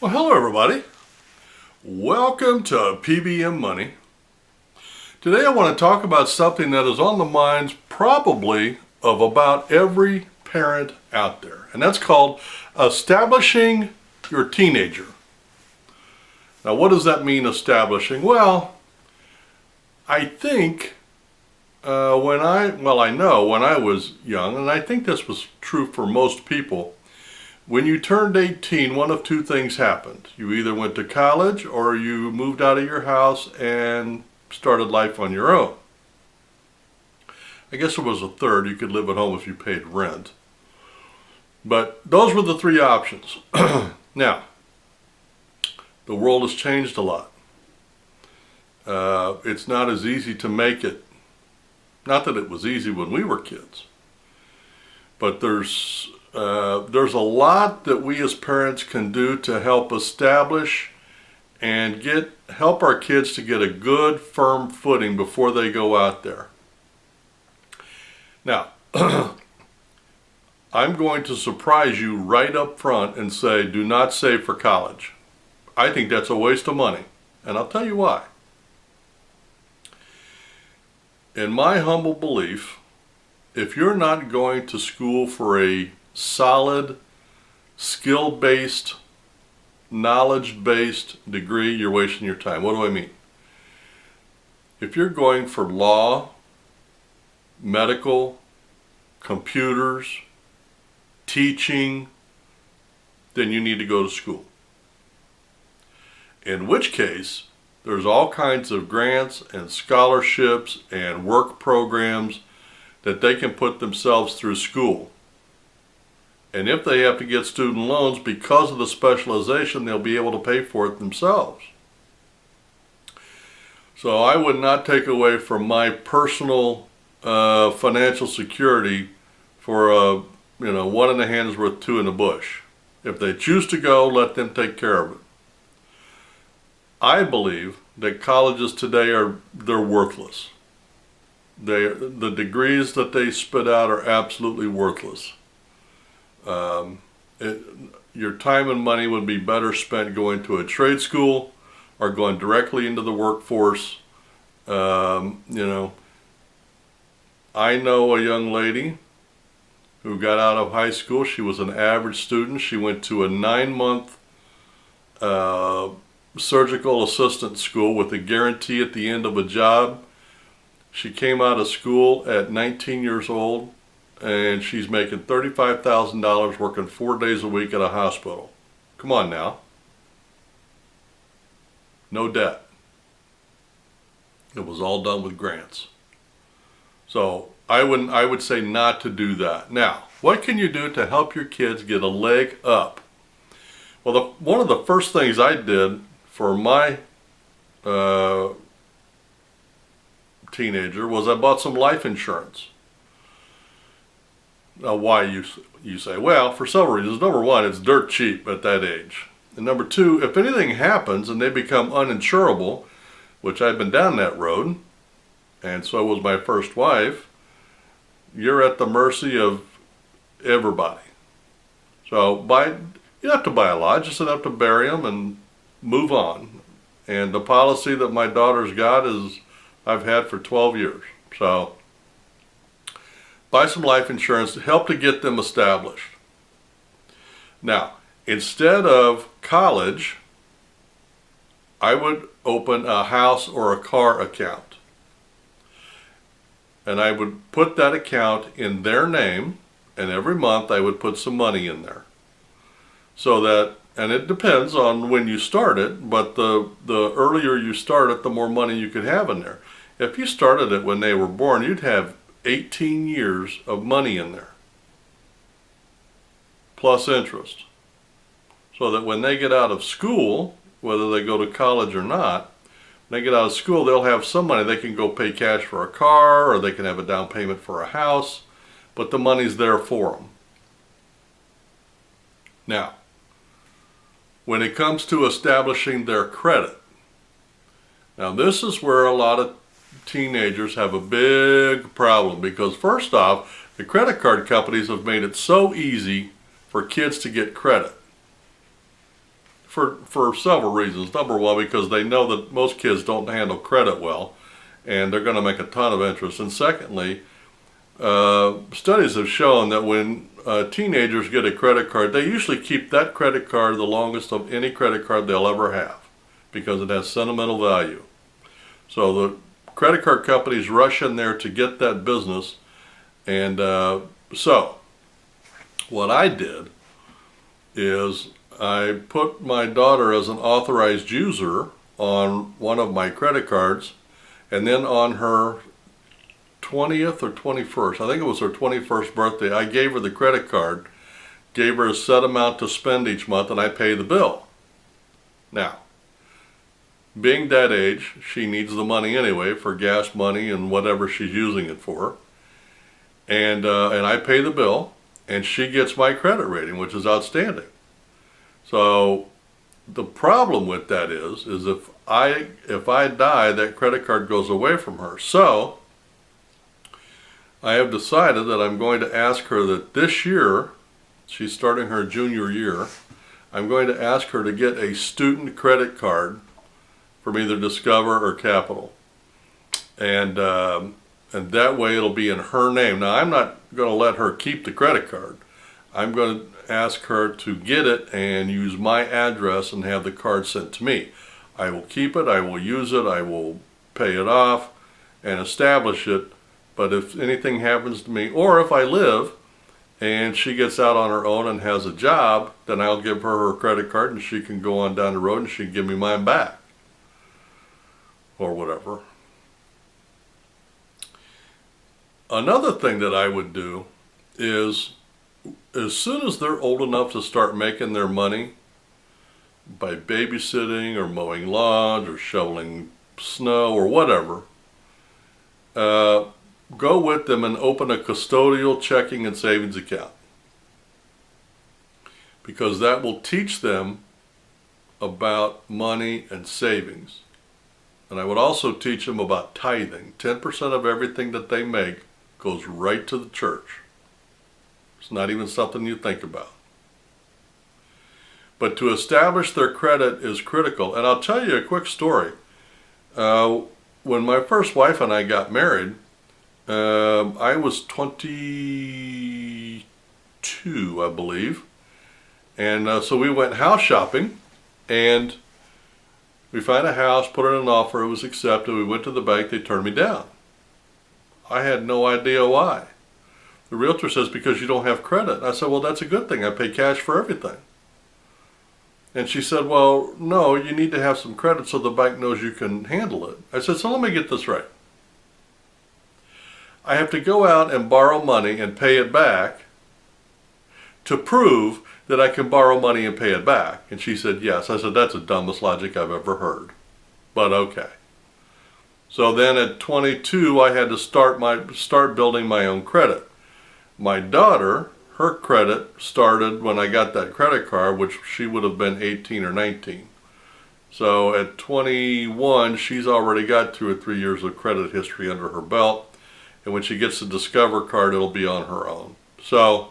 Well, hello everybody. Welcome to P.B.M. Money. Today I want to talk about something that is on the minds probably of about every parent out there, and that's called establishing your teenager. Now, what does that mean, establishing? Well, I think I know when I was young, and I think this was true for most people, when you turned 18, one of two things happened. You either went to college or you moved out of your house and started life on your own. I guess there was a third. You could live at home if you paid rent. But those were the three options. Now, the world has changed a lot. It's not as easy to make it. Not that it was easy when we were kids. But there's a lot that we as parents can do to help establish and help our kids to get a good, firm footing before they go out there. Now, I'm going to surprise you right up front and say, do not save for college. I think that's a waste of money, and I'll tell you why. In my humble belief, if you're not going to school for a solid, skill-based, knowledge-based degree, you're wasting your time. What do I mean? If you're going for law, medical, computers, teaching, then you need to go to school. In which case, there's all kinds of grants and scholarships and work programs that they can put themselves through school. And if they have to get student loans because of the specialization, they'll be able to pay for it themselves. So I would not take away from my personal financial security for one in the hand is worth two in the bush. If they choose to go, let them take care of it. I believe that colleges today they're worthless. The degrees that they spit out are absolutely worthless. Your time and money would be better spent going to a trade school or going directly into the workforce. I know a young lady who got out of high school. She was an average student. She went to a 9-month surgical assistant school with a guarantee at the end of a job. She came out of school at 19 years old, and she's making $35,000 working 4 days a week at a hospital. Come on now. No debt. It was all done with grants. So I would say not to do that. Now, what can you do to help your kids get a leg up? Well, one of the first things I did for my teenager was I bought some life insurance. Now, why you say? Well, for several reasons. Number one, it's dirt cheap at that age. And number two, if anything happens and they become uninsurable, which I've been down that road, and so was my first wife, you're at the mercy of everybody. So you don't have to buy a lot, just enough to bury them and move on. And the policy that my daughter's got is I've had for 12 years. So buy some life insurance to help to get them established. Now, instead of college, I would open a house or a car account. And I would put that account in their name, and every month I would put some money in there. So that, and it depends on when you start it, but the earlier you start it, the more money you could have in there. If you started it when they were born, you'd have 18 years of money in there, plus interest. So that when they get out of school, whether they go to college or not, when they get out of school, they'll have some money. They can go pay cash for a car, or they can have a down payment for a house, but the money's there for them. Now, when it comes to establishing their credit, now this is where a lot of teenagers have a big problem, because first off, the credit card companies have made it so easy for kids to get credit. for several reasons. Number one, because they know that most kids don't handle credit well, and they're going to make a ton of interest. And secondly, studies have shown that when teenagers get a credit card, they usually keep that credit card the longest of any credit card they'll ever have because it has sentimental value. So the credit card companies rush in there to get that business. And so what I did is I put my daughter as an authorized user on one of my credit cards, and then on her 20th or 21st, I think it was her 21st birthday, I gave her the credit card, gave her a set amount to spend each month, and I pay the bill. Now, being that age, she needs the money anyway for gas money and whatever she's using it for. And I pay the bill, and she gets my credit rating, which is outstanding. So the problem with that is if I die, that credit card goes away from her. So I have decided that I'm going to ask her that this year, she's starting her junior year, I'm going to ask her to get a student credit card from either Discover or Capital. And that way it'll be in her name. Now, I'm not going to let her keep the credit card. I'm going to ask her to get it and use my address and have the card sent to me. I will keep it, I will use it, I will pay it off and establish it. But if anything happens to me, or if I live and she gets out on her own and has a job, then I'll give her her credit card and she can go on down the road and she can give me mine back. Or whatever. Another thing that I would do is, as soon as they're old enough to start making their money by babysitting or mowing lawns or shoveling snow or whatever, go with them and open a custodial checking and savings account. Because that will teach them about money and savings. And I would also teach them about tithing. 10% of everything that they make goes right to the church. It's not even something you think about. But to establish their credit is critical. And I'll tell you a quick story. When my first wife and I got married, I was 22, I believe. And so we went house shopping, and we found a house, put in an offer, it was accepted. We went to the bank, they turned me down. I had no idea why. The realtor says, because you don't have credit. And I said, well, that's a good thing. I pay cash for everything. And she said, well, no, you need to have some credit so the bank knows you can handle it. I said, so let me get this right. I have to go out and borrow money and pay it back to prove that I can borrow money and pay it back. And she said, yes. I said, that's the dumbest logic I've ever heard. But okay. So then at 22, I had to start building my own credit. My daughter, her credit started when I got that credit card, which she would have been 18 or 19. So at 21, she's already got 2 or 3 years of credit history under her belt. And when she gets the Discover card, it'll be on her own. So,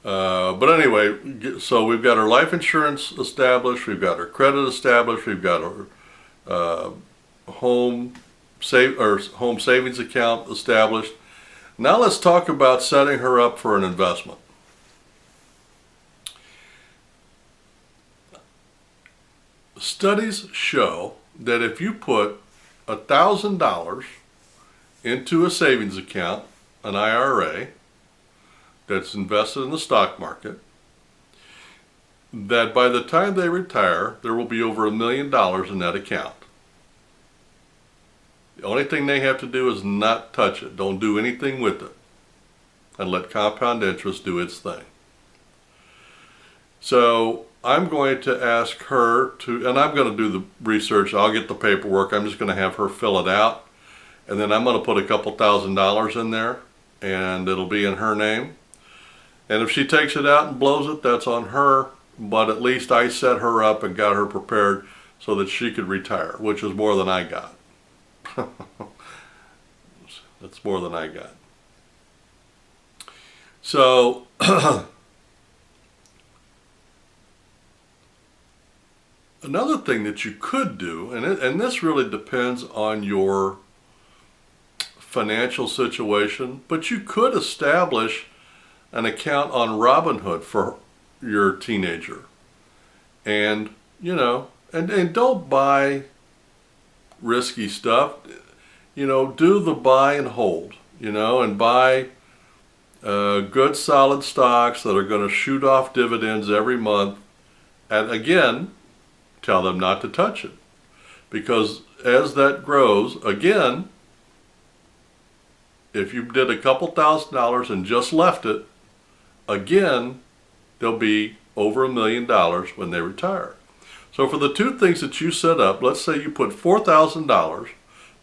but anyway, so we've got her life insurance established, we've got her credit established, we've got her home savings account established. Now let's talk about setting her up for an investment. Studies show that if you put $1,000 into a savings account, an IRA, that's invested in the stock market, that by the time they retire, there will be over $1 million in that account. The only thing they have to do is not touch it. Don't do anything with it. And let compound interest do its thing. So I'm going to ask her to, and I'm going to do the research. I'll get the paperwork. I'm just going to have her fill it out. And then I'm going to put a couple $1,000s in there, and it'll be in her name. And if she takes it out and blows it, that's on her. But at least I set her up and got her prepared so that she could retire, which is more than I got. That's more than I got. So Another thing that you could do, and this really depends on your financial situation, but you could establish an account on Robinhood for your teenager. And, and don't buy risky stuff. Do the buy and hold, and buy good solid stocks that are going to shoot off dividends every month. And again, tell them not to touch it. Because as that grows, again, if you did a couple $1,000s and just left it, again, they'll be over $1 million when they retire. So for the two things that you set up, let's say you put $4,000,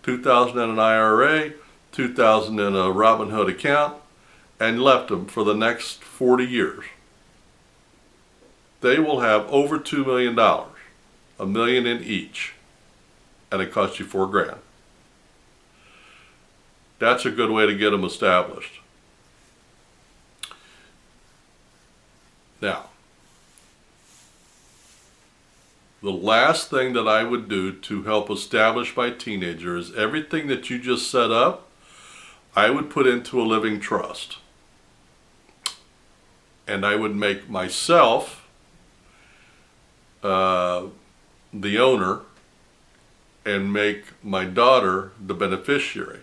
$2,000 in an IRA, $2,000 in a Robinhood account, and left them for the next 40 years. They will have over $2 million, $1 million in each, and it costs you $4,000. That's a good way to get them established. Now, the last thing that I would do to help establish my teenager is everything that you just set up, I would put into a living trust. And I would make myself the owner and make my daughter the beneficiary.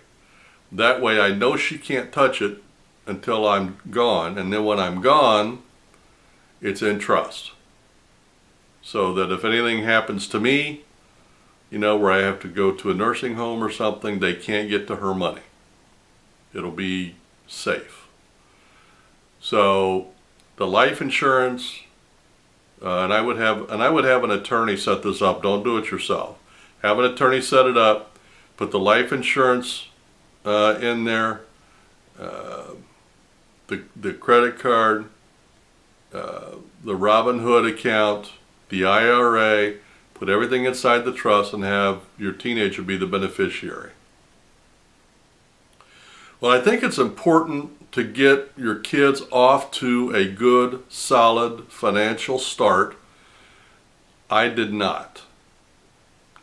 That way I know she can't touch it until I'm gone, and then when I'm gone, it's in trust. So that if anything happens to me, where I have to go to a nursing home or something, they can't get to her money. It'll be safe. So the life insurance, and I would have an attorney set this up. Don't do it yourself. Have an attorney set it up. Put the life insurance in there, the credit card, the Robinhood account, the IRA, put everything inside the trust and have your teenager be the beneficiary. Well, I think it's important to get your kids off to a good, solid financial start. I did not.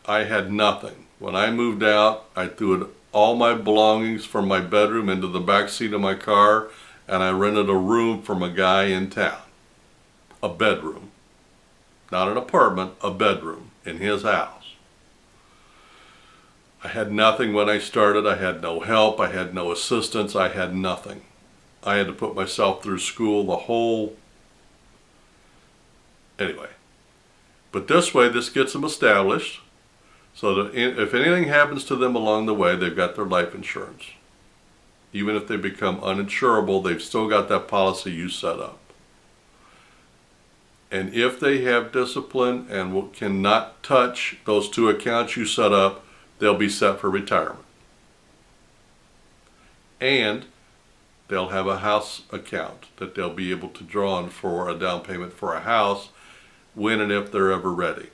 I had nothing. When I moved out, I threw all my belongings from my bedroom into the back seat of my car, and I rented a room from a guy in town. A bedroom. Not an apartment, a bedroom in his house. I had nothing when I started. I had no help. I had no assistance. I had nothing. I had to put myself through school, Anyway. But this way, this gets them established, so that if anything happens to them along the way, they've got their life insurance. Even if they become uninsurable, they've still got that policy you set up. And if they have discipline and cannot touch those two accounts you set up, they'll be set for retirement. And they'll have a house account that they'll be able to draw on for a down payment for a house when and if they're ever ready.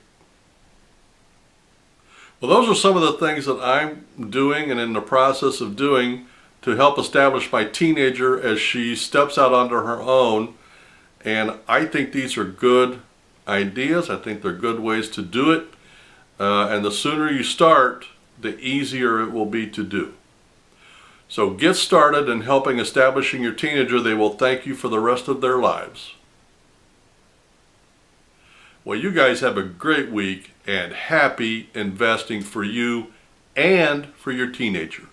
Well, those are some of the things that I'm doing and in the process of doing to help establish my teenager as she steps out onto her own. And I think these are good ideas. I think they're good ways to do it. And the sooner you start, the easier it will be to do. So get started in helping establishing your teenager. They will thank you for the rest of their lives. Well, you guys have a great week and happy investing for you and for your teenager.